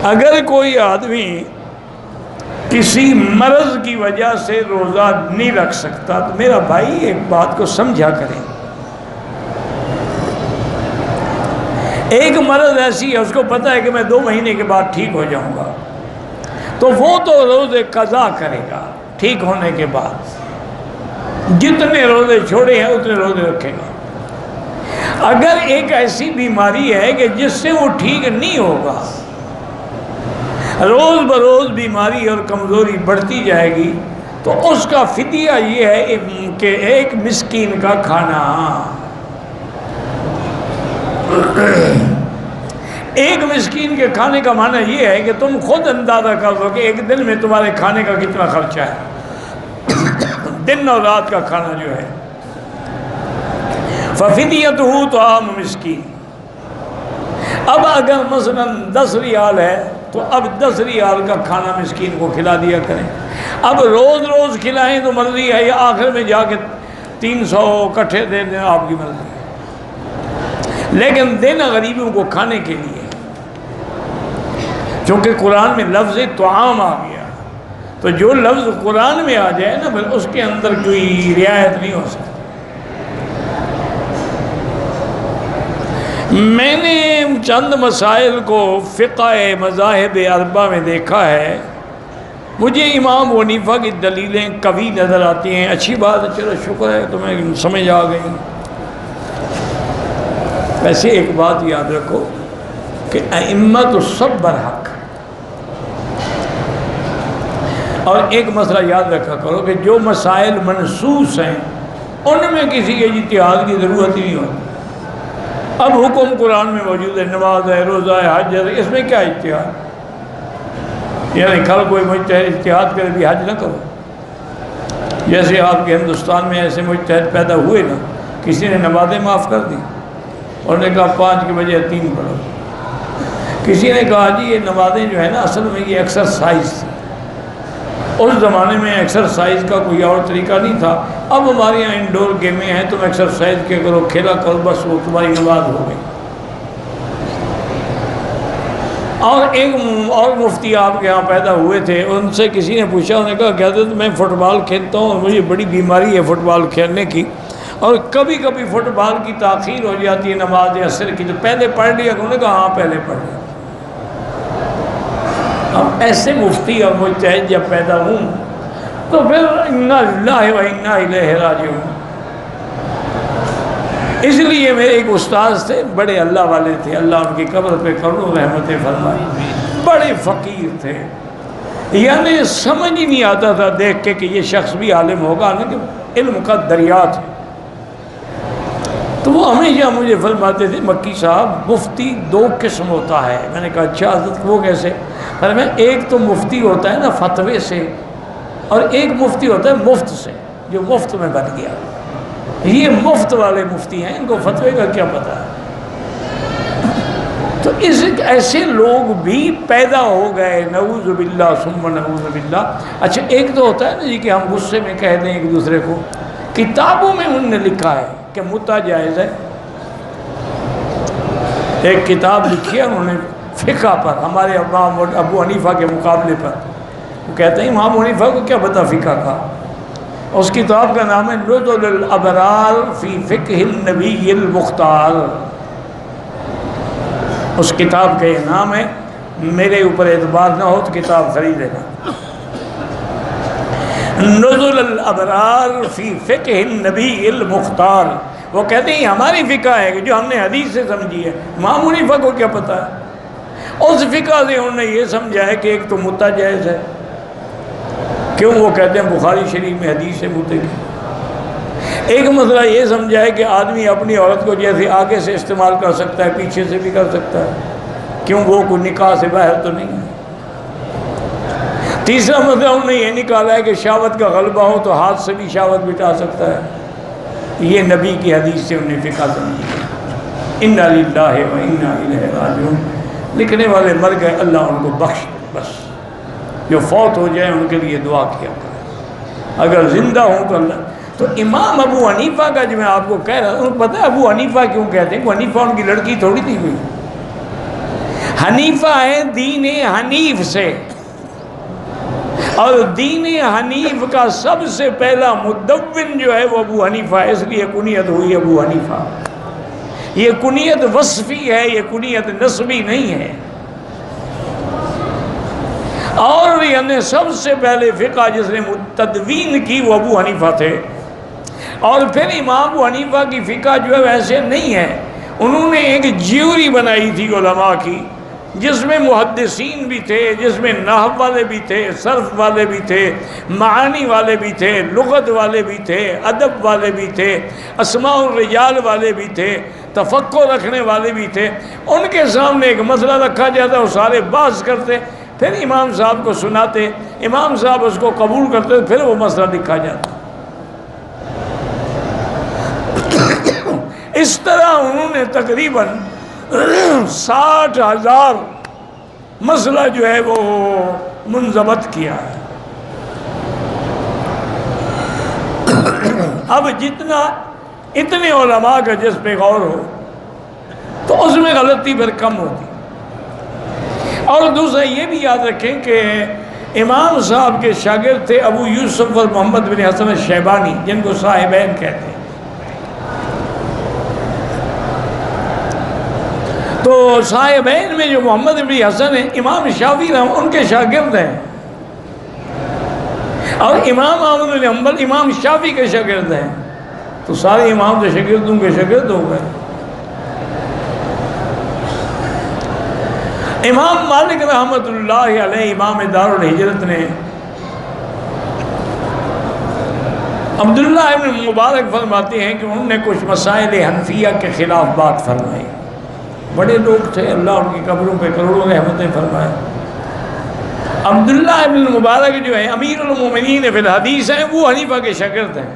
اگر کوئی آدمی کسی مرض کی وجہ سے روزہ نہیں رکھ سکتا تو میرا بھائی ایک بات کو سمجھا کریں، ایک مرض ایسی ہے اس کو پتہ ہے کہ میں 2 مہینے کے بعد ٹھیک ہو جاؤں گا، تو وہ تو روزے قضا کرے گا ٹھیک ہونے کے بعد، جتنے روزے چھوڑے ہیں اتنے روزے رکھے گا۔ اگر ایک ایسی بیماری ہے کہ جس سے وہ ٹھیک نہیں ہوگا، روز بروز بیماری اور کمزوری بڑھتی جائے گی، تو اس کا فدیہ یہ ہے کہ ایک مسکین کا کھانا۔ ایک مسکین کے کھانے کا معنی یہ ہے کہ تم خود اندازہ کر دو کہ ایک دن میں تمہارے کھانے کا کتنا خرچہ ہے، دن اور رات کا کھانا جو ہے۔ فَفِدْيَتُهُ طَعَامُ مسکین۔ اب اگر مثلا 10 ریال ہے تو اب 10 ریال کا کھانا مسکین کو کھلا دیا کریں۔ اب روز روز کھلائیں تو مرضی ہے، یا آخر میں جا کے 300 اکٹھے دے دیں، آپ کی مرضی ہے، لیکن دینا غریبوں کو کھانے کے لیے، چونکہ قرآن میں لفظ طعام آ گیا، تو جو لفظ قرآن میں آ جائے نا پھر اس کے اندر کوئی رعایت نہیں ہو سکتی۔ میں نے چند مسائل کو فقہ مذاہب اربعہ میں دیکھا ہے، مجھے امام حنیفہ کی دلیلیں قوی نظر آتی ہیں۔ اچھی بات ہے، چلو شکر ہے تمہیں سمجھ آ گئی۔ ویسے ایک بات یاد رکھو کہ ائمۃ سب برحق، اور ایک مسئلہ یاد رکھا کرو کہ جو مسائل منصوص ہیں ان میں کسی کے اجتہاد کی ضرورت ہی نہیں ہوتی۔ اب حکم قرآن میں موجود ہے، نماز ہے، روزہ ہے، حج ہے، اس میں کیا اجتہاد؟ یعنی کل کوئی مجتہد اجتہاد کرے بھی حج نہ کرو، جیسے آپ کے ہندوستان میں ایسے مجتہد پیدا ہوئے نا، کسی نے نمازیں معاف کر دی اور نے کہا 5 کی بجائے 3 پڑھو، کسی نے کہا جی یہ نمازیں جو ہے نا اصل میں یہ ایکسرسائز تھی، اس زمانے میں ایکسرسائز کا کوئی اور طریقہ نہیں تھا، اب ہمارے یہاں انڈور گیمیں ہیں، تم ایکسرسائز کیا کرو، کھیلا کرو، بس وہ تمہاری نماز ہو گئی۔ اور ایک اور مفتی آپ کے ہاں پیدا ہوئے تھے، ان سے کسی نے پوچھا، انہوں نے کہا کہ حضرت میں فٹ بال کھیلتا ہوں اور مجھے بڑی بیماری ہے فٹ بال کھیلنے کی، اور کبھی کبھی فٹ بال کی تاخیر ہو جاتی ہے نماز عصر کی، تو پہلے پڑھ لیا۔ انہوں نے کہا ہاں پہلے پڑھ لیا۔ اب ایسے مفتی اور مجتہد جب پیدا ہوں تو پھر انا للہ و انا الیہ راجعون۔ اس لیے میرے ایک استاذ تھے، بڑے اللہ والے تھے، اللہ ان کی قبر پہ کرو رحمتیں فرمائے، بڑے فقیر تھے، یعنی سمجھ ہی نہیں آتا تھا دیکھ کے کہ یہ شخص بھی عالم ہوگا، لیکن علم کا دریا تھے۔ تو وہ ہمیشہ مجھے فرماتے تھے مکی صاحب مفتی 2 قسم ہوتا ہے۔ میں نے کہا اچھا حضرت وہ کیسے؟ فرمایا ایک تو مفتی ہوتا ہے نا فتوے سے، اور ایک مفتی ہوتا ہے مفت سے، جو مفت میں بن گیا۔ یہ مفت والے مفتی ہیں، ان کو فتوے کا کیا پتہ ہے؟ تو اس ایسے لوگ بھی پیدا ہو گئے، نعوذ باللہ ثم نعوذ باللہ۔ اچھا ایک تو ہوتا ہے نا جی کہ ہم غصے میں کہہ دیں ایک دوسرے کو، کتابوں میں انہوں نے لکھا ہے کہ متع جائز ہے۔ ایک کتاب لکھی ہے انہوں نے فقہ پر، ہمارے امام ابو حنیفہ کے مقابلے پر، وہ کہتے ہیں امام حنیفہ کو کیا پتہ فقہ کا۔ اس کتاب کا نام ہے نزل الابرار فی فقہ النبی المختار۔ اس کتاب کا یہ نام ہے، میرے اوپر اعتبار نہ ہو تو کتاب خرید لینا۔ نزل الابرار فی فقہ النبی المختار۔ وہ کہتے ہیں ہماری فقہ ہے کہ جو ہم نے حدیث سے سمجھی ہے، امام حنیفہ کو کیا پتہ ہے؟ اس فقہ سے انہوں نے یہ سمجھا ہے کہ ایک تو متع جائز ہے، کیوں؟ وہ کہتے ہیں بخاری شریف میں حدیث ہے متع کی۔ ایک مسئلہ یہ سمجھا ہے کہ آدمی اپنی عورت کو جیسے آگے سے استعمال کر سکتا ہے پیچھے سے بھی کر سکتا ہے، کیوں؟ وہ کوئی نکاح سے باہر تو نہیں ہے۔ تیسرا مسئلہ انہوں نے یہ نکالا ہے کہ شہوت کا غلبہ ہو تو ہاتھ سے بھی شہوت مٹا سکتا ہے۔ یہ نبی کی حدیث سے انہیں فقہ سمجھی۔ انا للہ و انا الیہ راجعون۔ لکھنے والے مر گئے، اللہ ان کو بخش دے، بس جو فوت ہو جائے ان کے لیے دعا کیا کرے، اگر زندہ ہوں تو اللہ۔ تو امام ابو حنیفہ کا جو میں آپ کو کہہ رہا ہوں، پتہ ہے ابو حنیفہ کیوں کہتے ہیں؟ ابو حنیفہ ان کی لڑکی تھوڑی تھی کوئی، حنیفہ ہے دین حنیف سے، اور دین حنیف کا سب سے پہلا مدون جو ہے وہ ابو حنیفہ ہے، اس لیے کنیت ہوئی ابو حنیفہ۔ یہ کنیت وصفی ہے، یہ کنیت نسبی نہیں ہے۔ اور یعنی سب سے پہلے فقہ جس نے تدوین کی وہ ابو حنیفہ تھے۔ اور پھر امام ابو حنیفہ کی فقہ جو ہے ویسے نہیں ہے، انہوں نے ایک جیوری بنائی تھی علماء کی، جس میں محدثین بھی تھے، جس میں نحو والے بھی تھے، صرف والے بھی تھے، معانی والے بھی تھے، لغت والے بھی تھے، ادب والے بھی تھے، اسماء الرجال والے بھی تھے، تفقہ رکھنے والے بھی تھے۔ ان کے سامنے ایک مسئلہ رکھا جاتا، وہ سارے بحث کرتے، پھر امام صاحب کو سناتے، امام صاحب اس کو قبول کرتے، پھر وہ مسئلہ لکھا جاتا۔ اس طرح انہوں نے تقریباً 60,000 مسئلہ جو ہے وہ منضبط کیا ہے۔ اب اتنے علماء کا جس پہ غور ہو تو اس میں غلطی پھر کم ہوتی۔ اور دوسرا یہ بھی یاد رکھیں کہ امام صاحب کے شاگرد تھے ابو یوسف اور محمد بن حسن الشیبانی، جن کو صاحبین کہتے ہیں۔ تو صاحبین میں جو محمد بن حسن ہیں، امام شافعی رحمہ ان کے شاگرد ہیں، اور امام احمد بن حنبل امام شافعی کے شاگرد ہیں، تو سارے امام تو شاگردوں کے شاگرد ہو گئے۔ امام مالک رحمۃ اللہ علیہ امام دار الہجرت نے عبداللہ ابن مبارک فرماتے ہیں کہ انہوں نے کچھ مسائل حنفیہ کے خلاف بات فرمائی۔ بڑے لوگ تھے، اللہ ان کی قبروں پہ کروڑوں رحمتیں فرمائے۔ عبداللہ ابن مبارک جو ہے امیر المومنین فی الحدیث ہیں، وہ حنیفہ کے شاگرد ہیں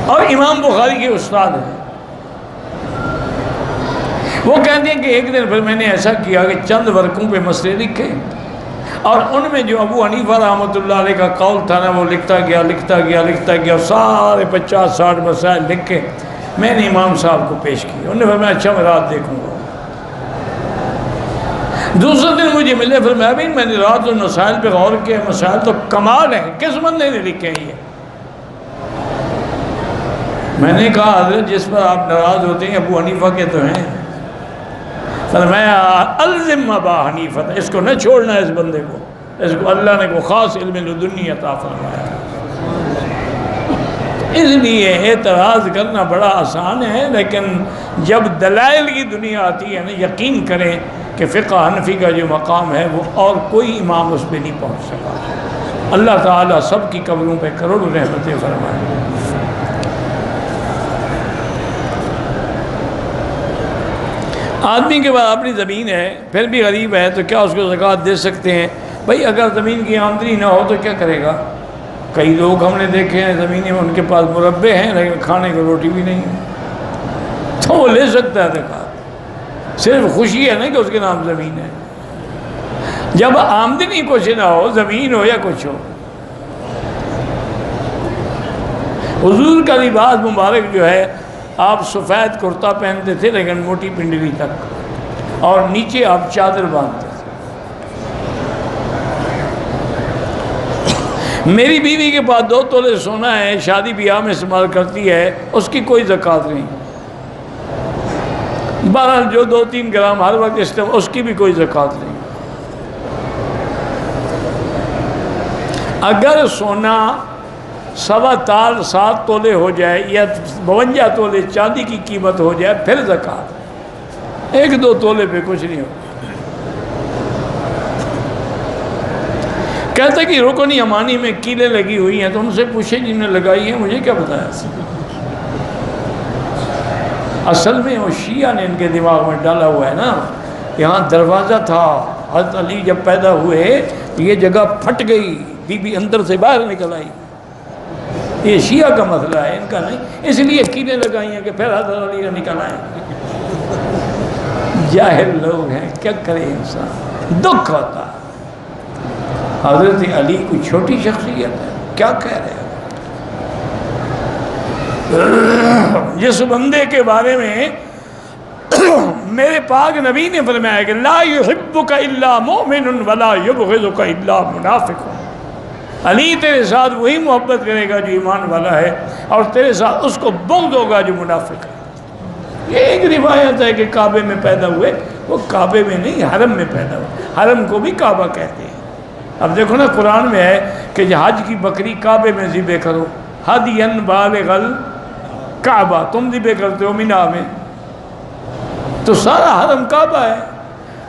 اور امام بخاری کے استاد ہیں۔ وہ کہتے ہیں کہ ایک دن پھر میں نے ایسا کیا کہ چند ورقوں پہ مسئلے لکھے، اور ان میں جو ابو حنیفہ رحمۃ اللہ علیہ کا قول تھا نا، وہ لکھتا گیا، سارے 50-60 مسائل لکھ کے میں نے امام صاحب کو پیش کی۔ انہوں نے فرمایا اچھا میں رات دیکھوں گا۔ دوسرے دن مجھے ملے، فرمایا میں نے رات اور مسائل پہ غور کیا، مسائل تو کمال ہیں، کس بندے نے لکھے ہیں یہ؟ میں نے کہا حضرت جس پر آپ ناراض ہوتے ہیں ابو حنیفہ کے تو ہیں۔ فرمایا الزم ابا حنیفہ، اس کو نہ چھوڑنا، اس بندے کو، اس کو اللہ نے کو خاص علم لدنی عطا فرمایا۔ اس لیے اعتراض کرنا بڑا آسان ہے، لیکن جب دلائل کی دنیا آتی ہے نا، یقین کریں کہ فقہ حنفی کا جو مقام ہے وہ اور کوئی امام اس پہ نہیں پہنچ سکا۔ اللہ تعالیٰ سب کی قبروں پہ کروڑوں رحمتیں فرمائے۔ آدمی کے بعد اپنی زمین ہے، پھر بھی غریب ہے، تو کیا اس کو زکوٰۃ دے سکتے ہیں؟ بھائی اگر زمین کی آمدنی نہ ہو تو کیا کرے گا؟ کئی لوگ ہم نے دیکھے ہیں زمینیں میں ان کے پاس مربے ہیں لیکن کھانے کو روٹی بھی نہیں ہے، تو وہ لے سکتا ہے زکوٰۃ، صرف خوشی ہے نا کہ اس کے نام زمین ہے۔ جب آمدنی کچھ نہ ہو، زمین ہو یا کچھ ہو۔ حضور کا لباس مبارک جو ہے، آپ سفید کرتا پہنتے تھے لیکن موٹی پنڈلی تک، اور نیچے آپ چادر باندھتے تھے۔ میری بیوی کے پاس 2 تولے سونا ہے، شادی بیاہ میں استعمال کرتی ہے، اس کی کوئی زکوٰۃ نہیں۔ بہرحال جو 2-3 گرام ہر وقت استعمال، اس کی بھی کوئی زکوٰۃ نہیں۔ اگر سونا 7.25 تولے ہو جائے یا 52 تولے چاندی کی قیمت ہو جائے پھر زکوٰۃ، 1-2 تولے پہ کچھ نہیں ہوگا۔ کہتا کہ رکن یمانی میں کیلیں لگی ہوئی ہیں، تو ان سے پوچھے جن نے لگائی ہیں، مجھے کیا بتایا؟ اصل میں وہ شیعہ نے ان کے دماغ میں ڈالا ہوا ہے نا، یہاں دروازہ تھا، حضرت علی جب پیدا ہوئے یہ جگہ پھٹ گئی، بی بی اندر سے باہر نکل آئی۔ یہ شیعہ کا مسئلہ ہے، ان کا نہیں، اس لیے کیلیں لگائی ہیں کہ پھر حضرت علی نکل آئے۔ جاہل لوگ ہیں، کیا کرے انسان، دکھ ہوتا ہے۔ حضرت علی کوئی چھوٹی شخصیت ہے، کیا کہہ رہے ہیں؟ جس بندے کے بارے میں میرے پاک نبی نے فرمایا کہ لا یحبک الا مؤمن ولا یبغضک الا منافق، علی تیرے ساتھ وہی محبت کرے گا جو ایمان والا ہے، اور تیرے ساتھ اس کو بغض ہوگا جو منافق ہے۔ یہ ایک روایت ہے کہ کعبے میں پیدا ہوئے، وہ کعبے میں نہیں حرم میں پیدا ہوئے، حرم کو بھی کعبہ کہتے ہیں۔ اب دیکھو نا قرآن میں ہے کہ حج کی بکری کعبے میں ذبح کرو، ہدین بالغ الکعبہ، تم ذبح کرتے ہو مینا میں، تو سارا حرم کعبہ ہے۔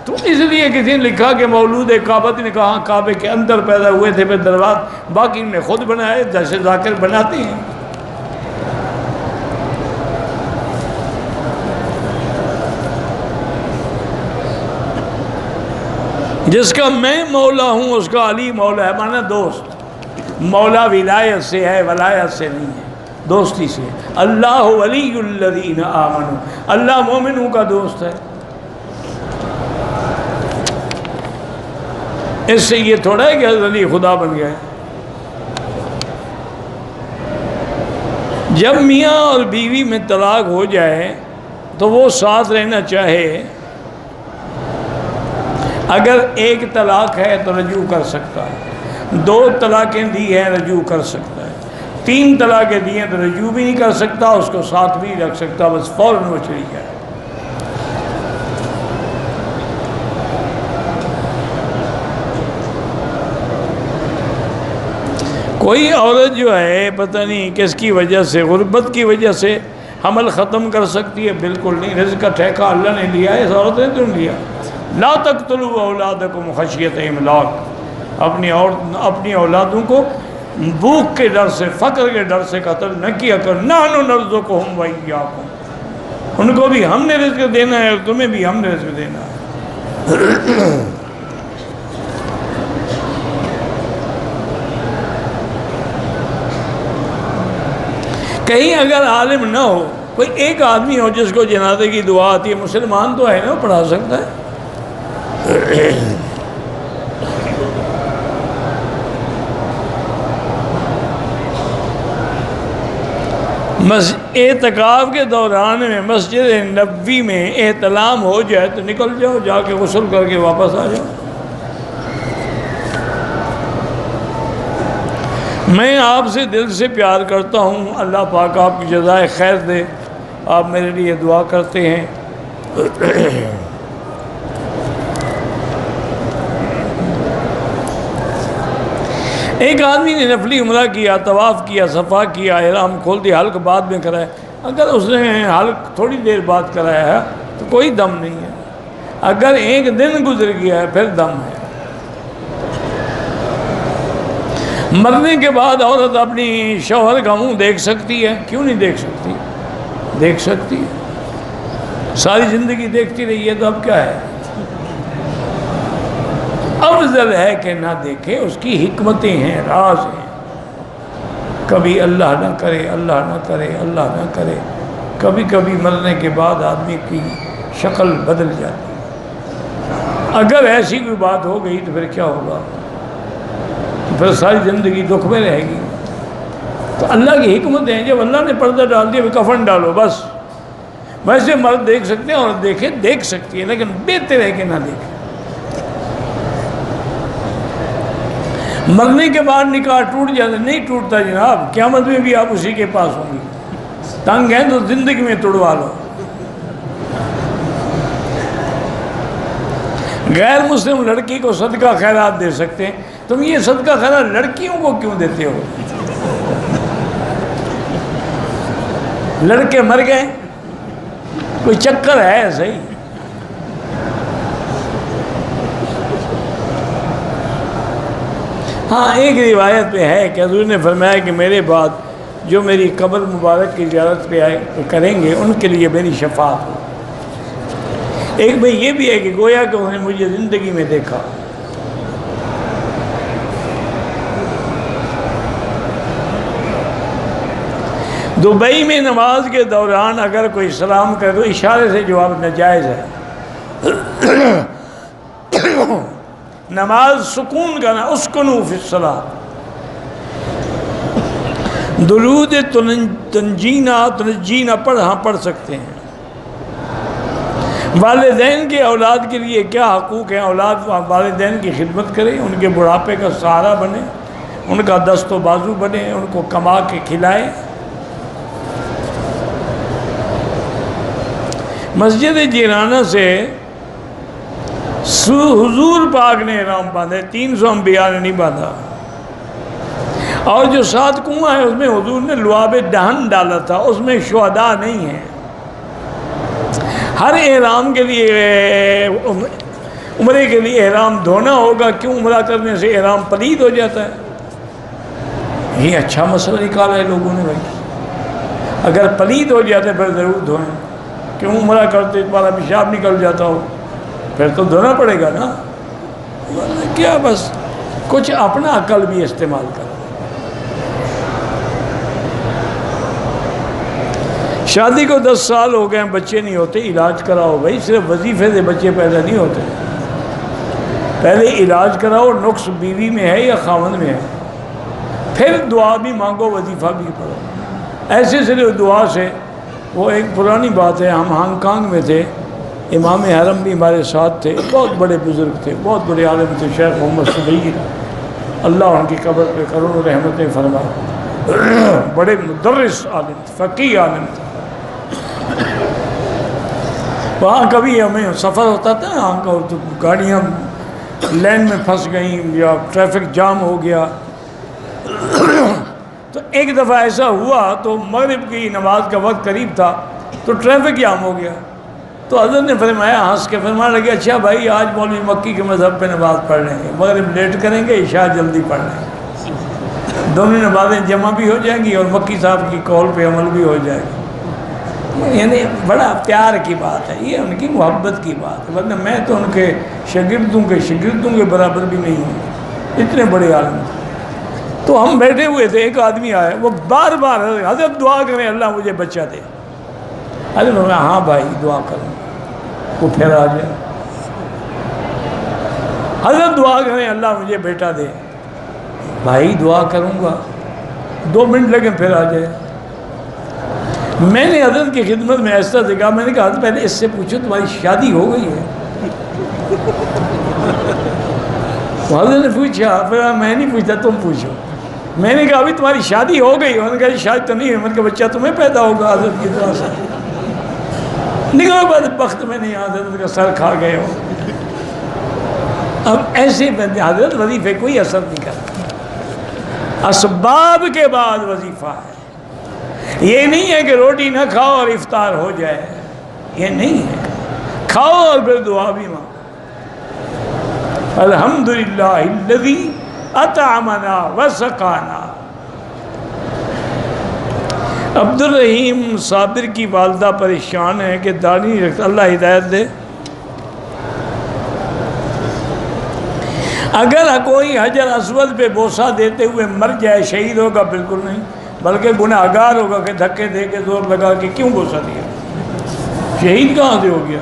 تو اس لیے کسی نے لکھا کہ مولود کعبہ نے کہا کعبے کے اندر پیدا ہوئے تھے، پھر دروازے باقی نے خود بنائے جیسے ذاکر بناتے ہیں۔ جس کا میں مولا ہوں اس کا علی مولا ہے، مانا دوست۔ مولا ولایت سے ہے، ولایت سے نہیں ہے، دوستی سے۔ اللہ ولی الذین آمنوا، اللہ مومنوں کا دوست ہے۔ اس سے یہ تھوڑا ہے کہ حضرت علی خدا بن گئے۔ جب میاں اور بیوی میں طلاق ہو جائے تو وہ ساتھ رہنا چاہے، اگر ایک طلاق ہے تو رجوع کر سکتا ہے، 2 طلاقیں دی ہیں رجوع کر سکتا ہے، 3 طلاقیں دی ہیں تو رجوع بھی نہیں کر سکتا، اس کو ساتھ بھی رکھ سکتا، بس فوراً وہ چلی جائے۔ کوئی عورت جو ہے پتہ نہیں کس کی وجہ سے، غربت کی وجہ سے حمل ختم کر سکتی ہے؟ بالکل نہیں، رزق کا ٹھیکہ اللہ نے لیا ہے، اس عورت نے تو نہیں لیا۔ لا تقتلوا اولادکم خشیۃ املاق، اپنی اولادوں کو بھوک کے ڈر سے، فقر کے ڈر سے قتل نہ کیا کر۔ نحن نرزقہم وایاکم، ان کو بھی ہم نے رزق دینا ہے اور تمہیں بھی ہم نے رزق دینا ہے۔ کہیں اگر عالم نہ ہو، کوئی ایک آدمی ہو جس کو جنازے کی دعا آتی ہے، مسلمان تو ہے نا، پڑھا سکتا ہے۔ اعتکاف کے دوران میں مسجد نبوی میں احتلام ہو جائے تو نکل جاؤ، جا کے غسل کر کے واپس آ جاؤ۔ میں آپ سے دل سے پیار کرتا ہوں، اللہ پاک آپ کی جزائے خیر دے، آپ میرے لیے دعا کرتے ہیں۔ ایک آدمی نے نفلی عمرہ کیا، طواف کیا، صفا کیا، احرام کھول دیا، حلق بعد میں کرایا۔ اگر اس نے حلق تھوڑی دیر بعد کرایا ہے تو کوئی دم نہیں ہے، اگر ایک دن گزر گیا ہے پھر دم ہے۔ مرنے کے بعد عورت اپنی شوہر کا منہ دیکھ سکتی ہے؟ کیوں نہیں دیکھ سکتی؟ دیکھ سکتی ہے، ساری زندگی دیکھتی رہی ہے، تو اب کیا ہے؟ افضل ہے کہ نہ دیکھے، اس کی حکمتیں ہیں، راز ہیں۔ کبھی اللہ نہ کرے، اللہ نہ کرے، اللہ نہ کرے، کبھی کبھی مرنے کے بعد آدمی کی شکل بدل جاتی ہے۔ اگر ایسی کوئی بات ہو گئی تو پھر کیا ہوگا؟ پھر ساری زندگی دکھ میں رہے گی۔ تو اللہ کی حکمت ہیں، جب اللہ نے پردہ ڈال دیا کفن ڈالو بس۔ ویسے مرد دیکھ سکتے ہیں، عورت دیکھے دیکھ سکتی ہے، لیکن بہتر ہے کہ نہ دیکھے۔ مرنے کے بعد نکاح ٹوٹ جاتا، نہیں ٹوٹتا جناب، قیامت میں بھی آپ اسی کے پاس ہوں گے۔ تنگ ہیں تو زندگی میں توڑوا لو۔ غیر مسلم لڑکی کو صدقہ خیرات دے سکتے ہیں، تم یہ صدقہ خیرات لڑکیوں کو کیوں دیتے ہو؟ لڑکے مر گئے، کوئی چکر ہے صحیح؟ ہاں، ایک روایت پہ ہے کہ حضور نے فرمایا کہ میرے بعد جو میری قبر مبارک کی زیارت پہ کریں گے ان کے لیے میری شفاعت ہو۔ ایک بھئی یہ بھی ہے کہ گویا کہ انہوں نے مجھے زندگی میں دیکھا۔ دبئی میں نماز کے دوران اگر کوئی سلام کرے تو اشارے سے جواب ناجائز ہے۔ نماز سکون کا نا، اسکنوا فی الصلاۃ۔ درود تنجینا پڑھ سکتے ہیں، والدین کے اولاد کے لیے کیا حقوق ہیں؟ اولاد والدین کی خدمت کرے، ان کے بڑھاپے کا سہارا بنے، ان کا دست و بازو بنے، ان کو کما کے کھلائے۔ مسجد جیرانہ سے حضور پاک نے احرام باندھے، 300 انبیاء نے نہیں باندھا۔ اور جو 7 کنواں ہے اس میں حضور نے لعاب دہن ڈالا تھا، اس میں شہداء نہیں ہیں۔ ہر احرام کے لیے عمرے کے لیے احرام دھونا ہوگا، کیوں عمرہ کرنے سے احرام پلید ہو جاتا ہے؟ یہ اچھا مسئلہ نکالا ہے لوگوں نے بھائی، اگر پلید ہو جاتے پھر ضرور دھوئیں، کیوں عمرہ کرتے تمہارا پیشاب نکل جاتا ہو پھر تو دھونا پڑے گا نا، کیا بس کچھ اپنا عقل بھی استعمال کرو۔ شادی کو 10 سال ہو گئے ہیں، بچے نہیں ہوتے، علاج کراؤ بھائی، صرف وظیفے سے بچے پیدا نہیں ہوتے، پہلے علاج کراؤ، نقص بیوی میں ہے یا خاوند میں ہے، پھر دعا بھی مانگو، وظیفہ بھی پڑھو۔ ایسے صرف دعا سے، وہ ایک پرانی بات ہے، ہم ہانگ کانگ میں تھے، امام حرم بھی ہمارے ساتھ تھے، بہت بڑے بزرگ تھے، بہت بڑے عالم تھے، شیخ محمد صبیر، اللہ ان کی قبر پہ کروڑوں رحمتیں فرمائے، بڑے مدرس عالم تھے، فقیہ عالم تھے۔ وہاں کبھی ہمیں سفر ہوتا تھا وہاں کا، تو گاڑیاں لین میں پھنس گئیں یا ٹریفک جام ہو گیا، تو ایک دفعہ ایسا ہوا تو مغرب کی نماز کا وقت قریب تھا تو ٹریفک جام ہو گیا، تو حضرت نے فرمایا، ہنس کے فرمانے لگے، اچھا بھائی آج مولوی مکی کے مذہب پہ نماز پڑھ لیں گے، مغرب لیٹ کریں گے، عشاء جلدی پڑھ لیں گے، دونوں نمازیں جمع بھی ہو جائیں گی اور مکی صاحب کی قول پہ عمل بھی ہو جائے گا۔ یعنی بڑا پیار کی بات ہے، یہ ان کی محبت کی بات ہے، ورنہ میں تو ان کے شاگردوں کے برابر بھی نہیں ہوں، اتنے بڑے عالم تھے۔ تو ہم بیٹھے ہوئے تھے، ایک آدمی آیا، وہ بار بار حضرت دعا کریں اللہ مجھے بچہ دے، حضرت نے کہا ہاں بھائی دعا کروں، وہ پھر آ جائے، حضرت دعا کریں اللہ مجھے بیٹا دے، بھائی دعا کروں گا، 2 منٹ لگے پھر آ جائے۔ میں نے حضرت کی خدمت میں ایسا دیکھا، میں نے کہا حضرت پہلے اس سے پوچھو تمہاری شادی ہو گئی ہے؟ تو حضرت نے پوچھا، پھر میں نہیں پوچھتا تم پوچھو، میں نے کہا ابھی تمہاری شادی ہو گئی؟ انہوں نے کہا شاید تو نہیں ہے، میں نے کہا بچہ تمہیں پیدا ہوگا حضرت کی دعا سے، نکلو بعد وقت میں نہیں، حضرت کا سر کھا گئے ہو۔ اب ایسے بندے حضرت وظیفے کوئی اثر نہیں کرتا، اسباب کے بعد وظیفہ ہے، یہ نہیں ہے کہ روٹی نہ کھاؤ اور افطار ہو جائے، یہ نہیں ہے، کھاؤ اور پھر دعا بھی مانگو۔ الحمدللہ الذی اطعمنا وسقانا۔ عبد الرحیم صابر کی والدہ پریشان ہے کہ داڑھی نہیں رکھتا، اللہ ہدایت دے۔ اگر کوئی حجر اسود پہ بوسہ دیتے ہوئے مر جائے شہید ہوگا؟ بالکل نہیں، بلکہ گناہگار ہوگا کہ دھکے دے کے زور لگا کے کیوں بوسہ دیا، شہید کہاں سے ہو گیا؟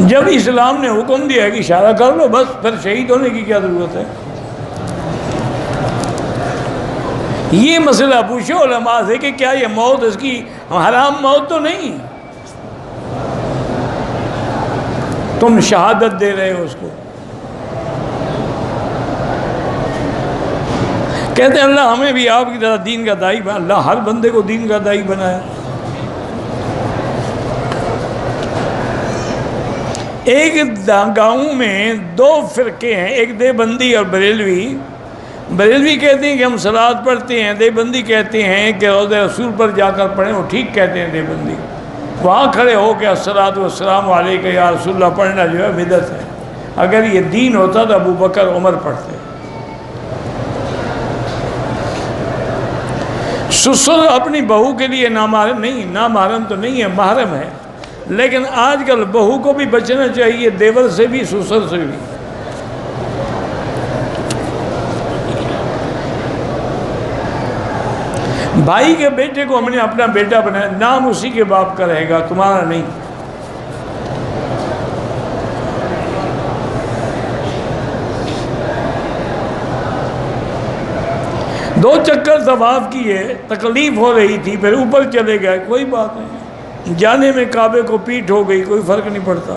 جب اسلام نے حکم دیا ہے کہ اشارہ کر لو بس، پھر شہید ہونے کی کیا ضرورت ہے؟ یہ مسئلہ پوچھو علماء سے کہ کیا یہ موت اس کی حرام موت تو نہیں، تم شہادت دے رہے ہو اس کو۔ کہتے ہیں اللہ ہمیں بھی آپ کی طرح دین کا داعی بنا، اللہ ہر بندے کو دین کا داعی بنایا۔ ایک گاؤں میں 2 فرقے ہیں، ایک دیوبندی اور بریلوی۔ بریلوی کہتے ہیں کہ ہم صلوات پڑھتے ہیں، دیوبندی کہتے ہیں کہ روضہ رسول پر جا کر پڑھیں، وہ ٹھیک کہتے ہیں دیوبندی، وہاں کھڑے ہو کے الصلاۃ والسلام علیک یا رسول اللہ پڑھنا جو ہے بدعت ہے، اگر یہ دین ہوتا تو ابو بکر عمر پڑھتے۔ سسر اپنی بہو کے لیے نامحرم نہیں، نامحرم تو نہیں ہے، محرم ہے، لیکن آج کل بہو کو بھی بچنا چاہیے، دیور سے بھی سسر سے بھی۔ بھائی کے بیٹے کو ہم نے اپنا بیٹا بنایا، نام اسی کے باپ کا رہے گا، تمہارا نہیں۔ دو چکر طواف کیے، تکلیف ہو رہی تھی، پھر اوپر چلے گئے، کوئی بات نہیں، جانے میں کعبے کو پیٹ ہو گئی، کوئی فرق نہیں پڑتا۔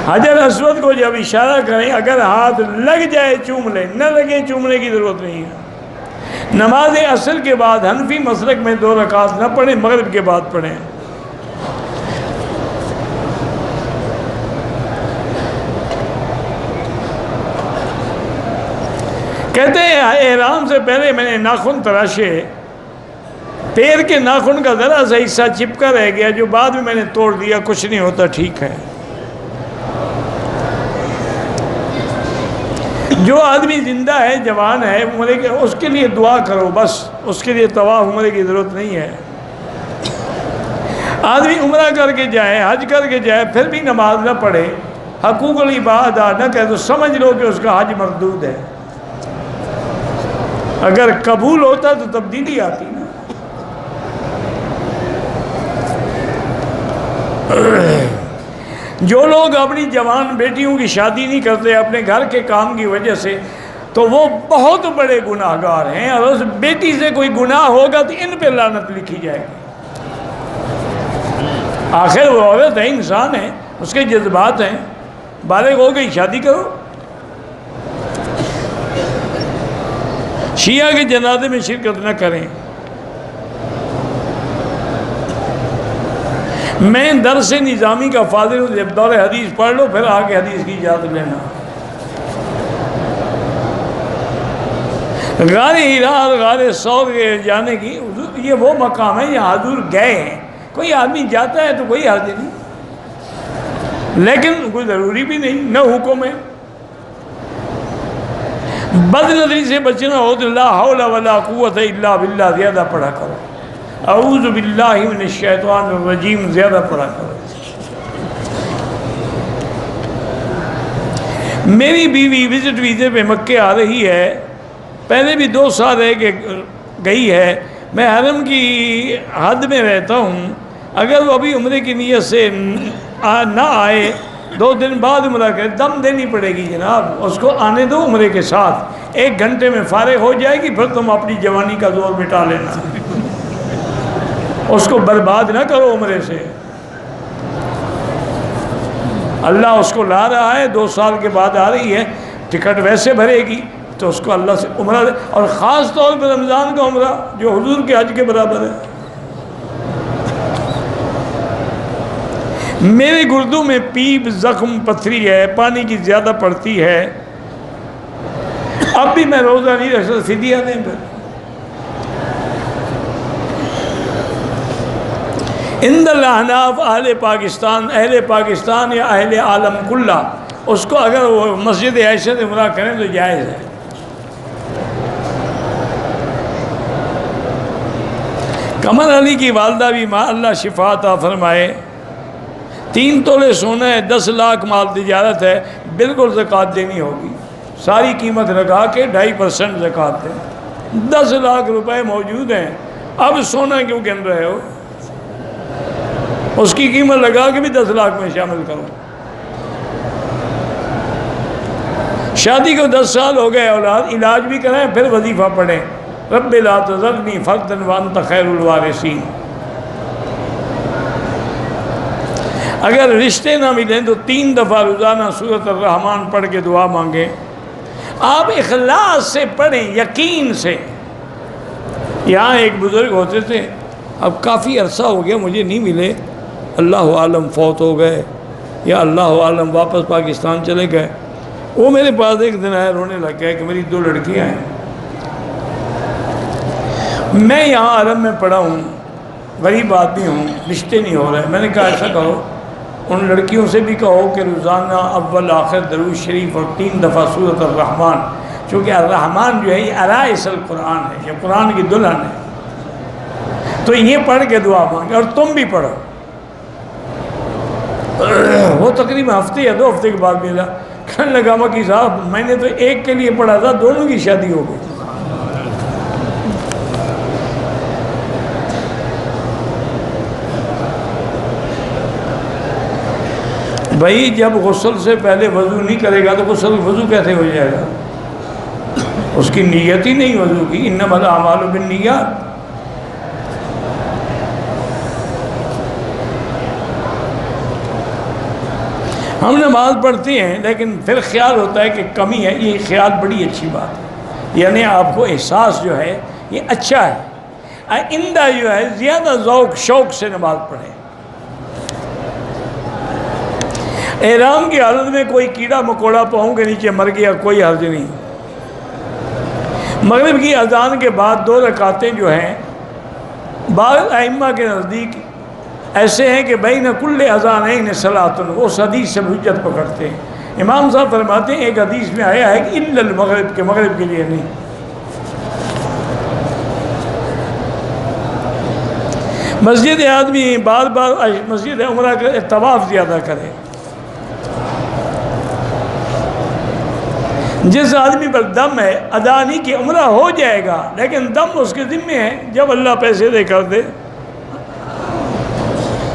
حجر اسود کو جب اشارہ کریں، اگر ہاتھ لگ جائے چوم لیں، نہ لگے چومنے کی ضرورت نہیں ہے۔ نماز عصر کے بعد حنفی مسلک میں 2 رکعت نہ پڑھیں، مغرب کے بعد پڑھیں۔ کہتے ہیں احرام سے پہلے میں نے ناخن تراشے، پیر کے ناخن کا ذرا سا حصہ چپکا رہ گیا جو بعد میں نے توڑ دیا، کچھ نہیں ہوتا، ٹھیک ہے۔ جو آدمی زندہ ہے، جوان ہے، عمرے کے، اس کے لیے دعا کرو بس، اس کے لیے طواف عمرے کی ضرورت نہیں ہے۔ آدمی عمرہ کر کے جائے، حج کر کے جائے، پھر بھی نماز نہ پڑھے، حقوق العباد ادا نہ کرے، تو سمجھ لو کہ اس کا حج مردود ہے۔ اگر قبول ہوتا تو تبدیلی آتی نا۔ جو لوگ اپنی جوان بیٹیوں کی شادی نہیں کرتے اپنے گھر کے کام کی وجہ سے، تو وہ بہت بڑے گناہ گار ہیں، اور اس بیٹی سے کوئی گناہ ہوگا تو ان پہ لعنت لکھی جائے گی۔ آخر وہ عورت ہے، انسان ہے، اس کے جذبات ہیں، بالغ ہو گئی، شادی کرو۔ شیعہ کے جنازے میں شرکت نہ کریں۔ میں درس نظامی کا فاضل ہوں، جب دور حدیث پڑھ لو پھر آگے حدیث کی اجازت لینا۔ غار ہیرا اور غار ثور کے جانے کی، یہ وہ مقام ہے جہاں حضور گئے ہیں۔ کوئی آدمی جاتا ہے تو کوئی حرج نہیں، لیکن کوئی ضروری بھی نہیں، نہ حکم ہے۔ بد نظری سے بچنا ہو تو لا حول ولا قوت الا باللہ زیادہ پڑھا کرو، اعوذ باللہ من الشیطان الرجیم زیادہ پڑھا کرو۔ میری بیوی وزٹ ویزے پہ مکے آ رہی ہے، پہلے بھی 2 سال رہ کے گئی ہے۔ میں حرم کی حد میں رہتا ہوں، اگر وہ ابھی عمرے کی نیت سے نہ آئے، 2 دن بعد عمرہ کرے، دم دینی پڑے گی جناب، اس کو آنے دو عمرے کے ساتھ، 1 گھنٹے میں فارغ ہو جائے گی، پھر تم اپنی جوانی کا زور مٹا لینا، اس کو برباد نہ کرو عمرے سے۔ اللہ اس کو لا رہا ہے، 2 سال کے بعد آ رہی ہے، ٹکٹ ویسے بھرے گی تو اس کو اللہ سے عمرہ دے، اور خاص طور پر رمضان کا عمرہ جو حضور کے حج کے برابر ہے۔ میرے گردوں میں پیپ، زخم، پتھری ہے، پانی کی زیادہ پڑتی ہے، اب بھی میں روزہ نہیں رکھ سکتا، فدیہ دیں پھر۔ عند الاحناف اہل پاکستان یا اہل عالم کلہ، اس کو اگر وہ مسجد عائشہ سے عمرہ کریں تو جائز ہے۔ قمر علی کی والدہ بھی ماں اللہ شفا عطا فرمائے، 3 تولے سونا ہے، 10 لاکھ مال تجارت ہے، بالکل زکوٰۃ دینی ہوگی، ساری قیمت لگا کے 2.5% زکوٰۃ دیں۔ 10 لاکھ روپے موجود ہیں، اب سونا کیوں گن رہے ہو؟ اس کی قیمت لگا کے بھی 10 لاکھ میں شامل کرو۔ شادی کو 10 سال ہو گئے، اولاد علاج بھی کریں، پھر وظیفہ پڑھیں، رب لا تذرنی فردا وانت خیر الوارثین۔ اگر رشتے نہ ملیں تو 3 دفعہ روزانہ سورۃ الرحمن پڑھ کے دعا مانگیں۔ آپ اخلاص سے پڑھیں، یقین سے۔ یہاں ایک بزرگ ہوتے تھے، اب کافی عرصہ ہو گیا مجھے نہیں ملے، اللہ عالم فوت ہو گئے یا اللہ عالم واپس پاکستان چلے گئے۔ وہ میرے پاس ایک دن آیا، رونے لگ گیا کہ میری 2 لڑکیاں ہیں، میں یہاں حرم میں پڑھا ہوں، غریب آدمی ہوں، رشتے نہیں ہو رہے۔ میں نے کہا ایسا کرو، ان لڑکیوں سے بھی کہو کہ روزانہ اول آخر درود شریف اور 3 دفعہ سورۃ الرحمن، چونکہ الرحمن جو ہے یہ عرائس القرآن ہے، یہ قرآن کی دلہن ہے، تو یہ پڑھ کے دعا مانگے، اور تم بھی پڑھو۔ وہ تقریباً ہفتے یا 2 ہفتے کے بعد ملا، کہنے لگا مکی صاحب میں نے تو ایک کے لیے پڑھا تھا، دونوں کی شادی ہو گئی۔ بھائی جب غسل سے پہلے وضو نہیں کرے گا تو وضو کیسے ہو جائے گا؟ اس کی نیت ہی نہیں وضو کی، انما الاعمال بالنیات۔ ہم نماز پڑھتے ہیں لیکن پھر خیال ہوتا ہے کہ کمی ہے، یہ خیال بڑی اچھی بات ہے، یعنی آپ کو احساس جو ہے یہ اچھا ہے، آئندہ جو ہے زیادہ ذوق شوق سے نماز پڑھیں۔ احرام کی حالت میں کوئی کیڑا مکوڑا پاؤں کے نیچے مر گیا کوئی حرج نہیں۔ مغرب کی اذان کے بعد 2 رکعتیں جو ہیں بعض ائمہ کے نزدیک ایسے ہیں کہ بین کل اذانین صلاۃ، اس حدیث سے حجت پکڑتے ہیں۔ امام صاحب فرماتے ہیں ایک حدیث میں آیا ہے کہ الا المغرب، کے مغرب کے لیے نہیں۔ مسجد آدمی بار بار مسجد عمرہ کا طواف زیادہ کرے۔ جس آدمی پر دم ہے ادا نہیں کہ عمرہ ہو جائے گا لیکن دم اس کے ذمے ہے، جب اللہ پیسے دے کر دے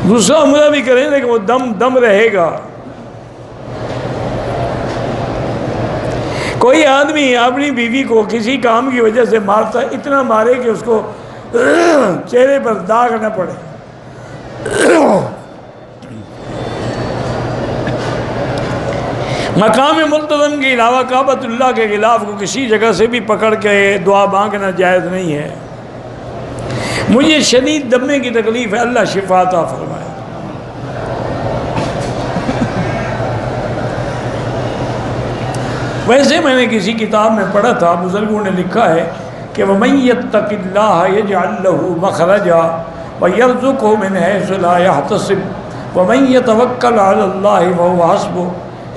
دوسرا عمرہ بھی کریں لیکن وہ دم رہے گا۔ کوئی آدمی اپنی بیوی کو کسی کام کی وجہ سے مارتا ہے، اتنا مارے کہ اس کو چہرے پر داغ نہ پڑے۔ مقام ملتزم کے علاوہ کعبۃ اللہ کے خلاف کو کسی جگہ سے بھی پکڑ کے دعا مانگنا جائز نہیں ہے۔ مجھے شدید دمے کی تکلیف ہے، اللہ شفا عطا فرمائے۔ ویسے میں نے کسی کتاب میں پڑھا تھا، بزرگوں نے لکھا ہے کہ وَمَن يَتَّقِ اللَّهَ يَجْعَل لَّهُ مَخْرَجًا وَيَرْزُقْهُ مِنْ حَيْثُ لَا يَحْتَسِبُ وَمَن يَتَوَكَّلْ عَلَى اللَّهِ فَهُوَ حَسْبُهُ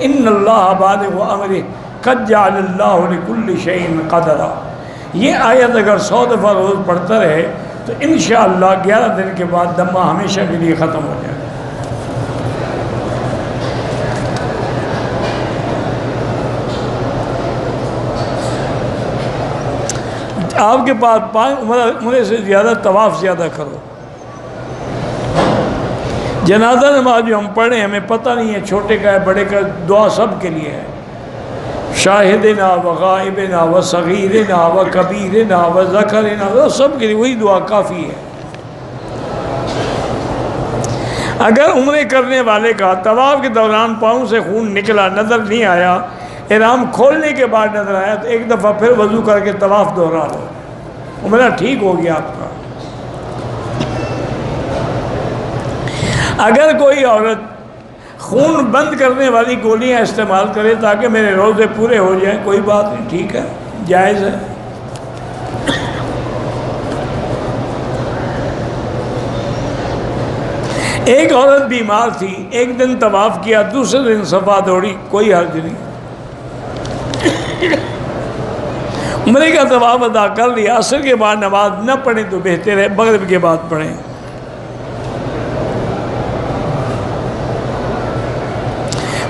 إِنَّ اللَّهَ بَالِغُ أَمْرِهِ قَدْ جَعَلَ اللَّهُ لِكُلِّ شَيْءٍ قَدْرًا۔ یہ آیت اگر 100 دفعہ روز پڑھتا رہے تو انشاءاللہ 11 دن کے بعد دمہ ہمیشہ کے لیے ختم ہو جائے گا۔ آپ کے پاس 5 عمرے سے زیادہ طواف زیادہ کرو۔ جنازہ نماز جو ہم پڑھیں ہمیں پتہ نہیں ہے چھوٹے کا ہے بڑے کا، دعا سب کے لیے ہے، شاہدنا و غائبنا و صغیرنا و کبیرنا و ذکرنا، سب کے لیے وہی دعا کافی ہے۔ اگر عمرے کرنے والے کا طواف کے دوران پاؤں سے خون نکلا نظر نہیں آیا، احرام کھولنے کے بعد نظر آیا تو ایک دفعہ پھر وضو کر کے طواف دوہرا لو، عمرہ ٹھیک ہو گیا آپ کا۔ اگر کوئی عورت خون بند کرنے والی گولیاں استعمال کرے تاکہ میرے روزے پورے ہو جائیں، کوئی بات نہیں، ٹھیک ہے، جائز ہے۔ ایک عورت بیمار تھی، ایک دن طواف کیا، دوسرے دن صفا دوڑی، کوئی حرج نہیں، عمرے کا طواف ادا کر لیا، عصر کے بعد نماز نہ پڑھیں تو بہتر ہے، مغرب کے بعد پڑھیں۔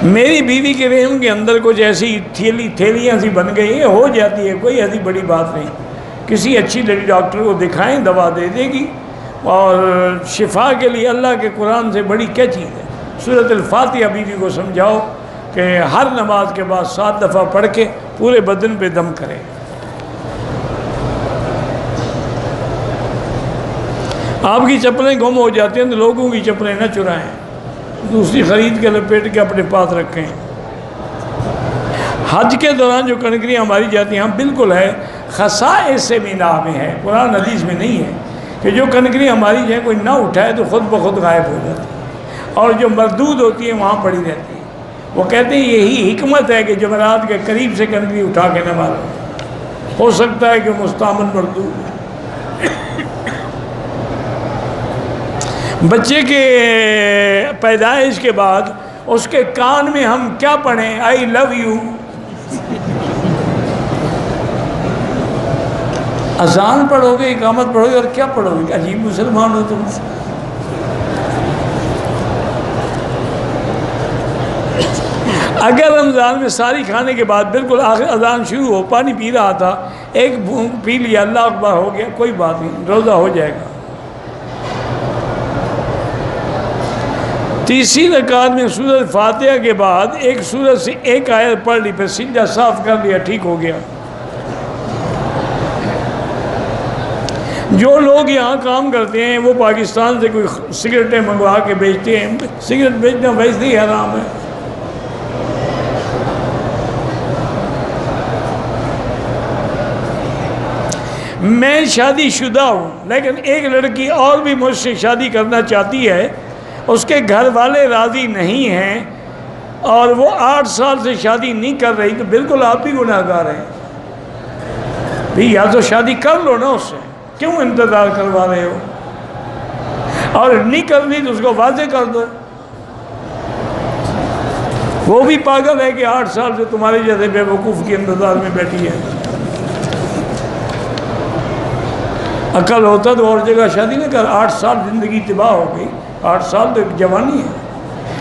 میری بیوی کے رحم کے اندر کچھ ایسی تھیلیاں سی بن گئی ہیں، ہو جاتی ہے، کوئی ایسی بڑی بات نہیں، کسی اچھی لیڈی ڈاکٹر کو دکھائیں، دوا دے دے گی، اور شفا کے لیے اللہ کے قرآن سے بڑی کیا چیز ہے۔ سورۃ الفاتحہ بیوی کو سمجھاؤ کہ ہر نماز کے بعد 7 دفعہ پڑھ کے پورے بدن پہ دم کرے۔ آپ کی چپلیں گم ہو جاتی ہیں تو لوگوں کی چپلیں نہ چرائیں، دوسری خرید کے لپیٹ کے اپنے پاس رکھیں۔ حج کے دوران جو کنکریاں ماری جاتی ہیں، ہم بالکل ہے، خصائص سے بھی نام میں ہے، قرآن حدیث میں نہیں ہے کہ جو کنکریاں ماری جائیں کوئی نہ اٹھائے تو خود بخود غائب ہو جاتی ہے، اور جو مردود ہوتی ہے وہاں پڑی رہتی ہے۔ وہ کہتے ہیں یہی حکمت ہے کہ جمعرات کے قریب سے کنکری اٹھا کے نہ مارو، ہو سکتا ہے کہ مستعمل مردود ہے۔ بچے کے پیدائش کے بعد اس کے کان میں ہم کیا پڑھیں؟ آئی لو یو۔ اذان پڑھو گے، اقامت پڑھو گے، اور کیا پڑھو گے؟ عجیب مسلمان ہو تم۔ اگر رمضان میں ساری کھانے کے بعد بالکل آخر اذان شروع ہو، پانی پی رہا تھا، ایک بھونک پی لیا، اللہ اکبر ہو گیا، کوئی بات نہیں، روزہ ہو جائے گا۔ تیسری رکعت میں سورۃ فاتحہ کے بعد ایک سورت سے ایک آیت پڑھ لی، پھر سجدہ صاف کر لیا، ٹھیک ہو گیا۔ جو لوگ یہاں کام کرتے ہیں وہ پاکستان سے کوئی سگریٹیں منگوا کے بیچتے ہیں، سگریٹ بیچنا ویسے ہی حرام ہے۔ میں شادی شدہ ہوں لیکن ایک لڑکی اور بھی مجھ سے شادی کرنا چاہتی ہے، اس کے گھر والے راضی نہیں ہیں اور وہ 8 سال سے شادی نہیں کر رہی، تو بالکل آپ بھی گناہ گار ہیں بھی، یا تو شادی کر لو نا اس سے، کیوں انتظار کروا رہے ہو؟ اور نہیں کرنی تو اس کو واضح کر دو۔ وہ بھی پاگل ہے کہ 8 سال سے تمہارے جیسے بے وقوف کے انتظار میں بیٹھی ہے۔ عقل ہوتا تو اور جگہ شادی نہ کر، 8 سال زندگی تباہ ہو گئی، 8 سال تو ایک جوانی ہے،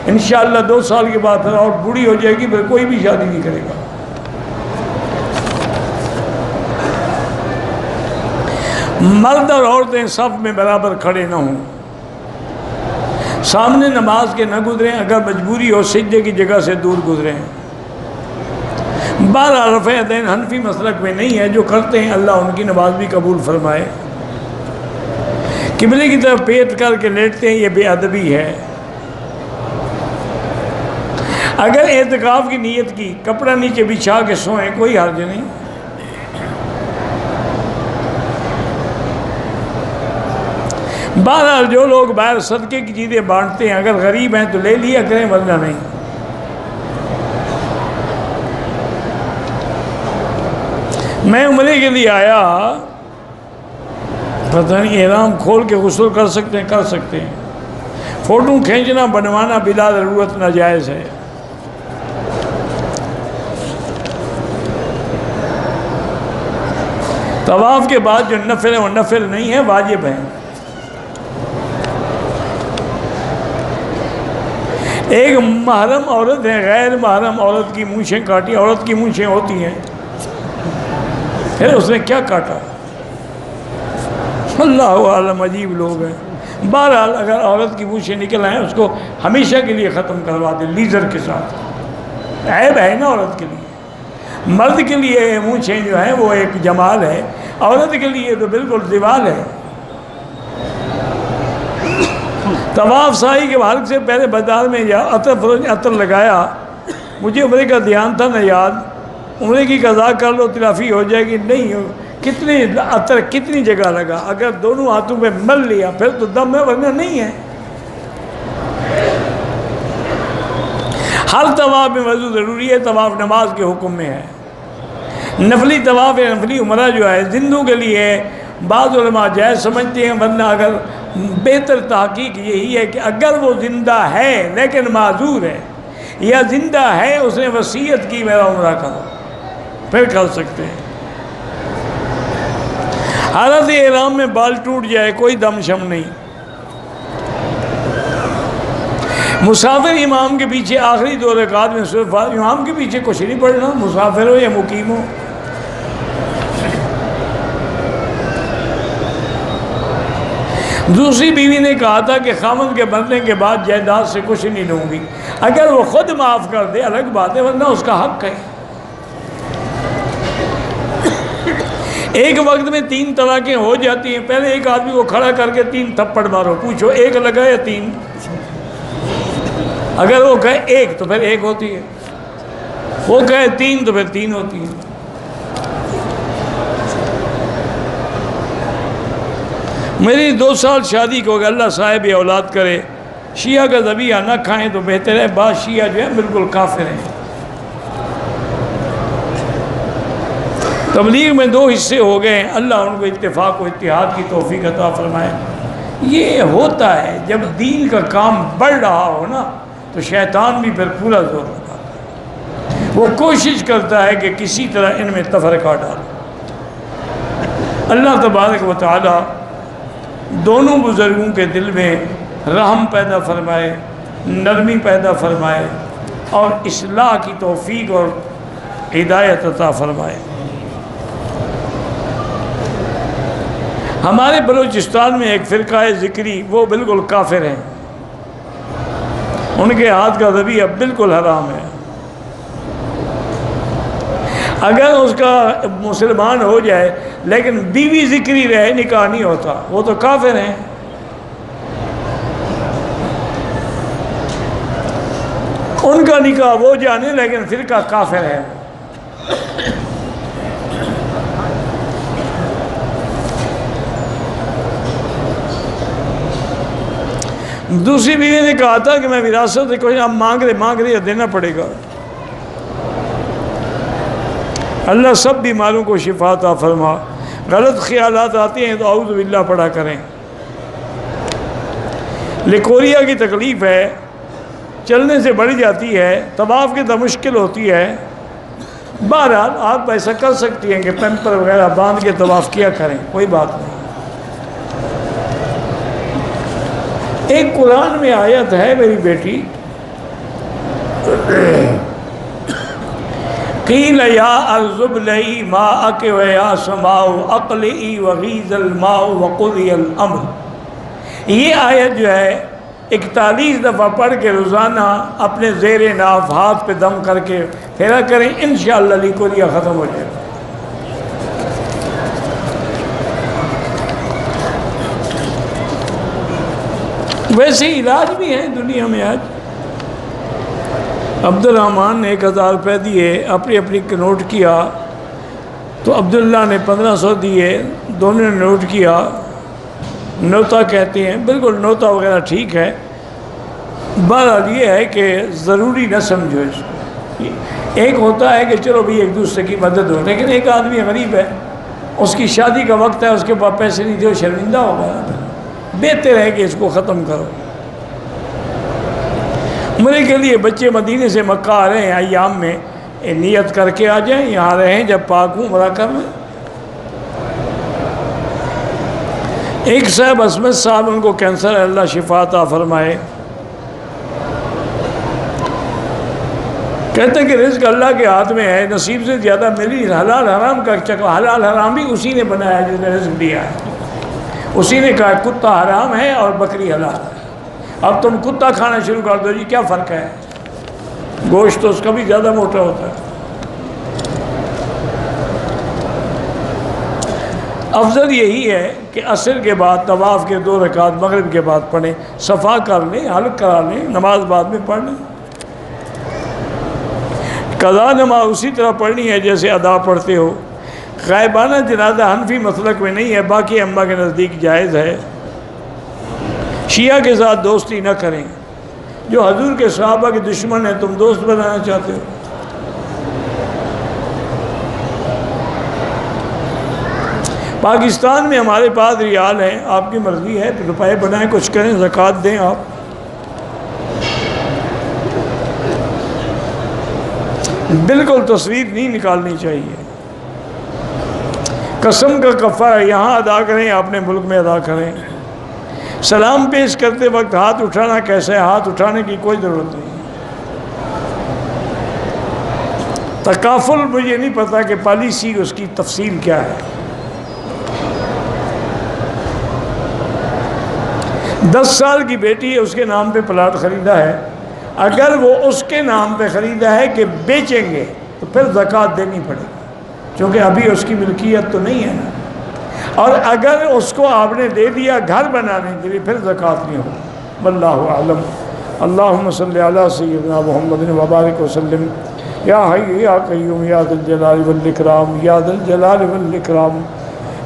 انشاءاللہ 2 سال کے بعد پھر اور بوڑھی ہو جائے گی، پھر کوئی بھی شادی نہیں کرے گا۔ مرد اور عورتیں صف میں برابر کھڑے نہ ہوں، سامنے نماز کے نہ گزریں، اگر مجبوری ہو سجدے کی جگہ سے دور گزریں۔ بہرحال رفع یدین حنفی مسلک میں نہیں ہے، جو کرتے ہیں اللہ ان کی نماز بھی قبول فرمائے۔ قبلے کی طرف پیٹ کر کے لیٹتے ہیں، یہ بے ادبی ہے۔ اگر اعتکاف کی نیت کی، کپڑا نیچے بچھا کے سوئیں، کوئی حرج نہیں۔ بہرحال جو لوگ باہر صدقے کی چیزیں بانٹتے ہیں، اگر غریب ہیں تو لے لیا کریں، ورنہ نہیں۔ میں عمرے کے لیے آیا، پتہ نہیں احرام کھول کے غسل کر سکتے ہیں؟ کر سکتے ہیں۔ فوٹو کھینچنا بنوانا بلا ضرورت ناجائز ہے۔ طواف کے بعد جو نفل ہے وہ نفل نہیں ہے، واجب ہے۔ ایک محرم عورت ہے، غیر محرم عورت کی مونچھیں کاٹی، عورت کی مونچھیں ہوتی ہیں، پھر اس نے کیا کاٹا؟ اللہ عالم، عجیب لوگ ہیں۔ بہرحال اگر عورت کی مونچھیں نکل آئیں، اس کو ہمیشہ کے لیے ختم کروا دے لیزر کے ساتھ، عیب ہے نا عورت کے لیے۔ مرد کے لیے مونچھیں جو ہیں وہ ایک جمال ہے، عورت کے لیے تو بالکل زوال ہے۔ طواف سائی کے حلق سے پہلے بازار میں جا، عطر لگایا، مجھے عمرے کا دھیان تھا نہ یاد، عمرے کی قضا کر لو تلافی ہو جائے گی، نہیں ہو، کتنی عطر کتنی جگہ لگا، اگر دونوں ہاتھوں پہ مل لیا پھر تو دم ہے، ورنہ نہیں ہے۔ ہر طواف میں وضو ضروری ہے، طواف نماز کے حکم میں ہے۔ نفلی طواف یا نفلی عمرہ جو ہے زندوں کے لیے بعض علماء جائز سمجھتے ہیں، ورنہ اگر بہتر تحقیق یہی ہے کہ اگر وہ زندہ ہے لیکن معذور ہے، یا زندہ ہے اس نے وصیت کی میرا عمرہ کرو، پھر کر سکتے ہیں۔ حالت احرام میں بال ٹوٹ جائے کوئی دم شم نہیں۔ مسافر امام کے پیچھے آخری 2 رکعات میں صرف امام کے پیچھے کچھ نہیں پڑھنا، مسافر ہو یا مقیم ہو۔ دوسری بیوی نے کہا تھا کہ خامن کے مرنے کے بعد جائیداد سے کچھ نہیں لوں گی، اگر وہ خود معاف کر دے الگ بات ہے، ورنہ اس کا حق ہے۔ ایک وقت میں 3 طلاقیں ہو جاتی ہیں، پہلے ایک آدمی کو کھڑا کر کے 3 تھپڑ مارو، پوچھو 1 لگا یا 3؟ اگر وہ کہے 1 تو پھر 1 ہوتی ہے، وہ کہے 3 تو پھر 3 ہوتی ہے۔ میری 2 سال شادی کو اگر اللہ صاحب اولاد کرے، شیعہ کا ذبیحہ نہ کھائیں تو بہتر ہے۔ بعض شیعہ جو ہے بالکل کافر ہیں۔ تبلیغ میں 2 حصے ہو گئے ہیں، اللہ ان کو اتفاق و اتحاد کی توفیق عطا فرمائے۔ یہ ہوتا ہے جب دین کا کام بڑھ رہا ہو نا، تو شیطان بھی پھر پورا زور لگاتا ہے، وہ کوشش کرتا ہے کہ کسی طرح ان میں تفرقہ ڈالے۔ اللہ تبارک و تعالی دونوں بزرگوں کے دل میں رحم پیدا فرمائے، نرمی پیدا فرمائے، اور اصلاح کی توفیق اور ہدایت عطا فرمائے۔ ہمارے بلوچستان میں ایک فرقہ ذکری، وہ بالکل کافر ہیں، ان کے ہاتھ کا ذبیحہ بالکل حرام ہے۔ اگر اس کا مسلمان ہو جائے لیکن بیوی ذکری رہے، نکاح نہیں ہوتا، وہ تو کافر ہیں۔ ان کا نکاح وہ جانے، لیکن فرقہ کافر ہے۔ دوسری بیوی نے کہا تھا کہ میں وراثت کوئی اب مانگ رہے دینا پڑے گا۔ اللہ سب بیماروں کو شفا عطا فرما۔ غلط خیالات آتے ہیں تو اعوذ باللہ پڑھا کریں۔ لیکوریا کی تکلیف ہے، چلنے سے بڑھ جاتی ہے، طواف کی تو مشکل ہوتی ہے۔ بہرحال آپ ایسا کر سکتی ہیں کہ پیمپر وغیرہ باندھ کے طواف کیا کریں، کوئی بات نہیں۔ ایک قرآن میں آیت ہے میری بیٹی، قیل یا ارض ابلعی ماءک ویا سماء اقلعی وغیض الماء وقضی الامر۔ یہ آیت جو ہے 41 دفعہ پڑھ کے روزانہ اپنے زیر ناف ہاتھ پہ دم کر کے پھیرا کریں، انشاءاللہ لیکوریا ختم ہو جائے گا۔ ویسے علاج بھی ہیں دنیا میں آج۔ عبد الرحمن نے 1000 روپے دیے، اپنی نوٹ کیا تو عبداللہ نے 1500 دیے، دونوں نے نوٹ کیا، نوتا کہتے ہیں، بالکل نوتا وغیرہ ٹھیک ہے۔ بہرحال یہ ہے کہ ضروری نہ سمجھو اس کو۔ ایک ہوتا ہے کہ چلو بھی ایک دوسرے کی مدد ہو، لیکن ایک آدمی غریب ہے، اس کی شادی کا وقت ہے، اس کے پاس پیسے نہیں دے، شرمندہ ہوگا۔ بہتر ہے کہ اس کو ختم کرو۔ عمرے کے لیے بچے مدینے سے مکہ آ رہے ہیں ایام میں، نیت کر کے آ جائیں، یہاں رہیں، جب پاک ہوں عمرہ کر لیں۔ ایک صاحب عصمت صاحب، ان کو کینسر ہے، اللہ شفا عطا فرمائے۔ کہتے ہیں کہ رزق اللہ کے ہاتھ میں ہے، نصیب سے زیادہ میری حلال حرام کا چکر، حلال حرام بھی اسی نے بنایا جس نے رزق دیا ہے۔ اسی نے کہا کتا حرام ہے اور بکری حلال ہے، اب تم کتا کھانا شروع کر دو جی، کیا فرق ہے؟ گوشت تو اس کا بھی زیادہ موٹا ہوتا ہے۔ افضل یہی ہے کہ عصر کے بعد طواف کے 2 رکعت مغرب کے بعد پڑھیں، صفا کر لیں، حلق کرا لیں، نماز بعد میں پڑھ لیں۔ قضا نماز اسی طرح پڑھنی ہے جیسے ادا پڑھتے ہو۔ غائبانہ جنازہ حنفی مسلک میں نہیں ہے، باقی امہ کے نزدیک جائز ہے۔ شیعہ کے ساتھ دوستی نہ کریں، جو حضور کے صحابہ کے دشمن ہیں تم دوست بنانا چاہتے ہو۔ پاکستان میں ہمارے پاس ریال ہیں، آپ کی مرضی ہے، روپے بنائیں، کچھ کریں، زکوٰۃ دیں آپ۔ بالکل تصویر نہیں نکالنی چاہیے۔ قسم کا کفارہ یہاں ادا کریں، اپنے ملک میں ادا کریں۔ سلام پیش کرتے وقت ہاتھ اٹھانا کیسے ہے؟ ہاتھ اٹھانے کی کوئی ضرورت نہیں۔ تکافل مجھے نہیں پتا کہ پالیسی اس کی تفصیل کیا ہے۔ 10 سال کی بیٹی ہے، اس کے نام پہ پلاٹ خریدا ہے، اگر وہ اس کے نام پہ خریدا ہے کہ بیچیں گے تو پھر زکوٰۃ دینی پڑے گی، چونکہ ابھی اس کی ملکیت تو نہیں ہے نا۔ اور اگر اس کو آپ نے دے دیا گھر بنانے کے لیے، پھر زکوٰۃ نہیں ہو۔ واللہ اعلم۔ اللہم صلی علی سیدنا محمد وبارک وسلم۔ یا حی یا قیوم یا ذی الجلال والاکرام، یا ذی الجلال والاکرام،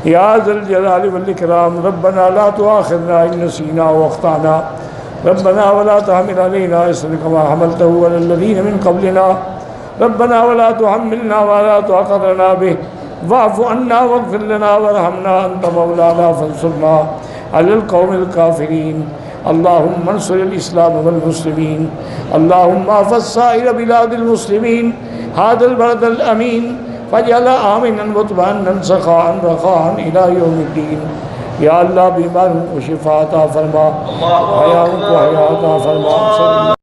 یا ذی الجلال والاکرام۔ ربنا لا تؤاخذنا ان نسینا واخطأنا، ربنا ولا تحمل علينا إصرا كما حملته على الذين من قبلنا، ربنا ولا تحملنا ما لا طاقة لنا به، واعف عنا واغفر لنا وارحمنا أنت مولانا فانصرنا على القوم الكافرين۔ اللهم انصر الإسلام والمسلمين، اللهم احفظ سائر بلاد المسلمين هذا البلد الأمين واجعل آمنا مطمئنا سخاء رخاء إلى يوم الدين۔ یا اللہ بیماروں کو شفا عطا فرما، حیاؤں کو حیا عطا فرما۔